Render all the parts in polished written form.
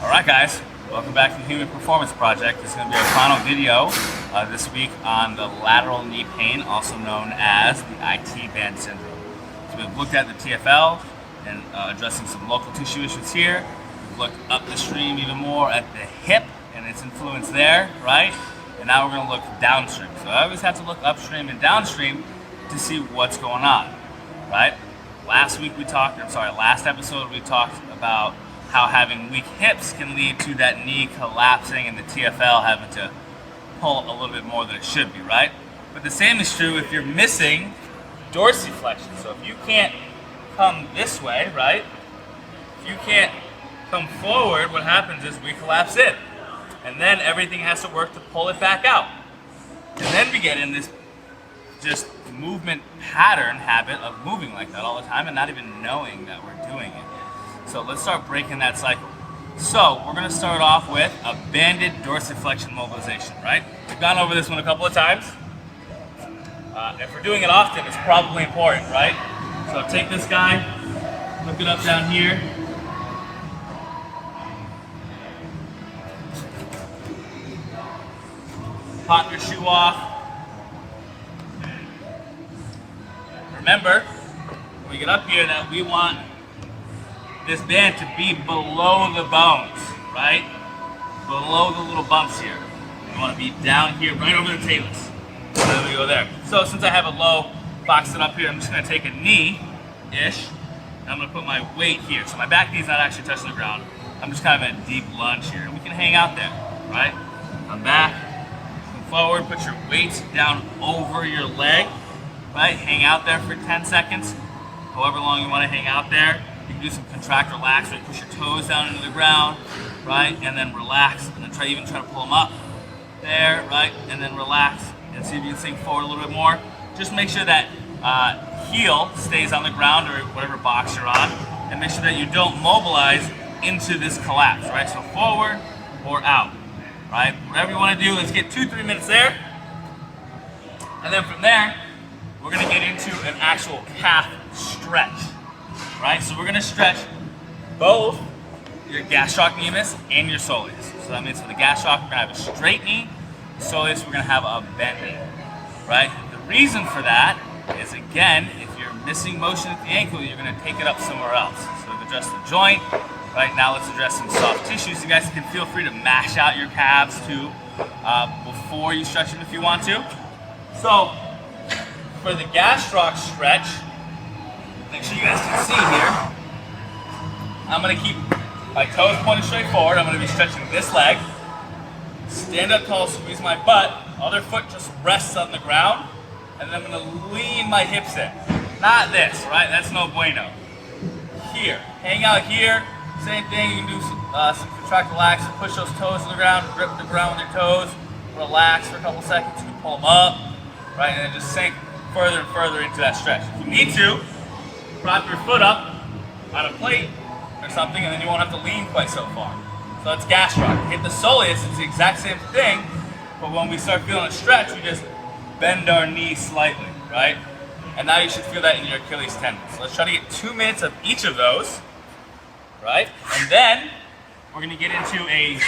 Alright guys, welcome back to the Human Performance Project. This is going to be our final video this week on the lateral knee pain, also known as the IT band syndrome. So we've looked at the TFL and addressing some local tissue issues here. We've looked up the stream even more at the hip and its influence there, right? And now we're going to look downstream. So I always have to look upstream and downstream to see what's going on, right? Last episode we talked about how having weak hips can lead to that knee collapsing and the TFL having to pull a little bit more than it should be, right? But the same is true if you're missing dorsiflexion. So if you can't come this way, right? If you can't come forward, what happens is we collapse in. And then everything has to work to pull it back out. And then we get in this just movement pattern habit of moving like that all the time and not even knowing that we're doing it. So let's start breaking that cycle. So we're going to start off with a banded dorsiflexion mobilization, right? We've gone over this one a couple of times. If we're doing it often, it's probably important, right? So take this guy, hook it up down here. Pop your shoe off. Remember, when we get up here, that we want this band to be below the bones, right? Below the little bumps here. We want to be down here, right over the talus. So then we go there. So since I have a low, box it up here, I'm just going to take a knee-ish, and I'm going to put my weight here. So my back knee's not actually touching the ground. I'm just kind of in a deep lunge here. And we can hang out there, right? Come back, come forward, put your weight down over your leg, right? Hang out there for 10 seconds, however long you want to hang out there. You can do some contract, relax, right? Push your toes down into the ground, right? And then relax, and then try to pull them up there, right? And then relax, and see if you can sink forward a little bit more. Just make sure that heel stays on the ground or whatever box you're on, and make sure that you don't mobilize into this collapse, right? So forward or out, right? Whatever you want to do, let's get 2-3 minutes there. And then from there, we're going to get into an actual calf stretch. Right, so we're going to stretch both your gastrocnemius and your soleus. So that means for the gastroc, we're going to have a straight knee. The soleus, we're going to have a bent knee. Right? The reason for that is, again, if you're missing motion at the ankle, you're going to take it up somewhere else. So we've addressed the joint. Right now, let's address some soft tissues. You guys can feel free to mash out your calves too before you stretch them if you want to. So for the gastroc stretch, make sure you guys can see here. I'm going to keep my toes pointed straight forward. I'm going to be stretching this leg. Stand up tall, squeeze my butt. Other foot just rests on the ground. And then I'm going to lean my hips in. Not this, right? That's no bueno. Here. Hang out here. Same thing. You can do some contract, relax, and push those toes to the ground. Grip the ground with your toes. Relax for a couple seconds. You can pull them up. Right? And then just sink further and further into that stretch. If you need to, prop your foot up on a plate or something, and then you won't have to lean quite so far. So that's gastroc. Hit the soleus, it's the exact same thing, but when we start feeling a stretch, we just bend our knee slightly, right? And now you should feel that in your Achilles tendon. So let's try to get 2 minutes of each of those, right? And then we're going to get into a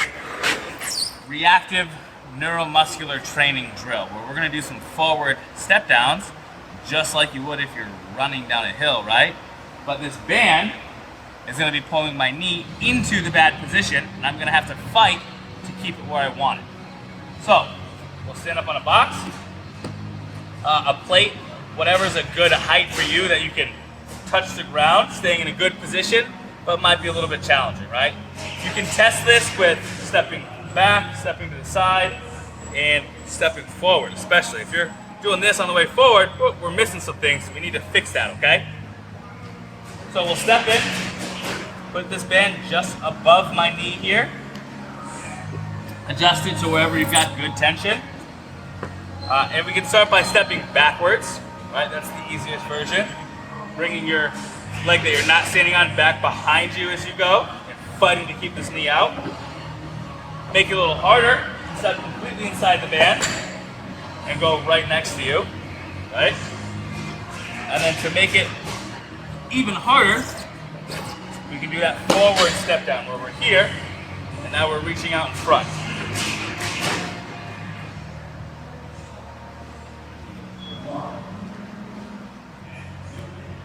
reactive neuromuscular training drill, where we're going to do some forward step downs, just like you would if you're running down a hill, right? But this band is going to be pulling my knee into the bad position, and I'm going to have to fight to keep it where I want it. So, we'll stand up on a box, a plate, whatever's a good height for you that you can touch the ground, staying in a good position, but might be a little bit challenging, right? You can test this with stepping back, stepping to the side, and stepping forward, especially if you're doing this on the way forward, we're missing some things. We need to fix that, okay? So we'll step in, put this band just above my knee here, adjust it to wherever you've got good tension, and we can start by stepping backwards, right? That's the easiest version. Bringing your leg that you're not standing on back behind you as you go, and fighting to keep this knee out. Make it a little harder, step completely inside the band, and go right next to you, right? And then to make it even harder, we can do that forward step down where we're here, And now we're reaching out in front.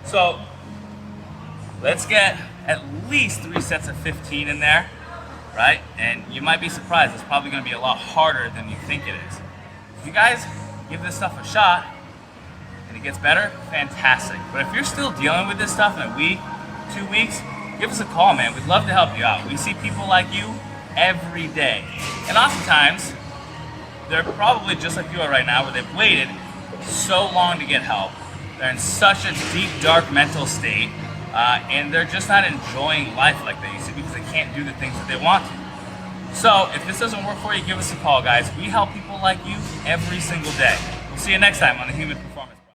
So let's get at least 3 sets of 15 in there, right? And you might be surprised, it's probably gonna be a lot harder than you think it is. If you guys give this stuff a shot and it gets better, fantastic. But if you're still dealing with this stuff in a week, 2 weeks, give us a call, man. We'd love to help you out. We see people like you every day. And oftentimes, they're probably just like you are right now, where they've waited so long to get help. They're in such a deep, dark mental state, and they're just not enjoying life like they used to because they can't do the things that they want to. So if this doesn't work for you, give us a call, guys. We help people like you every single day. We'll see you next time on The Human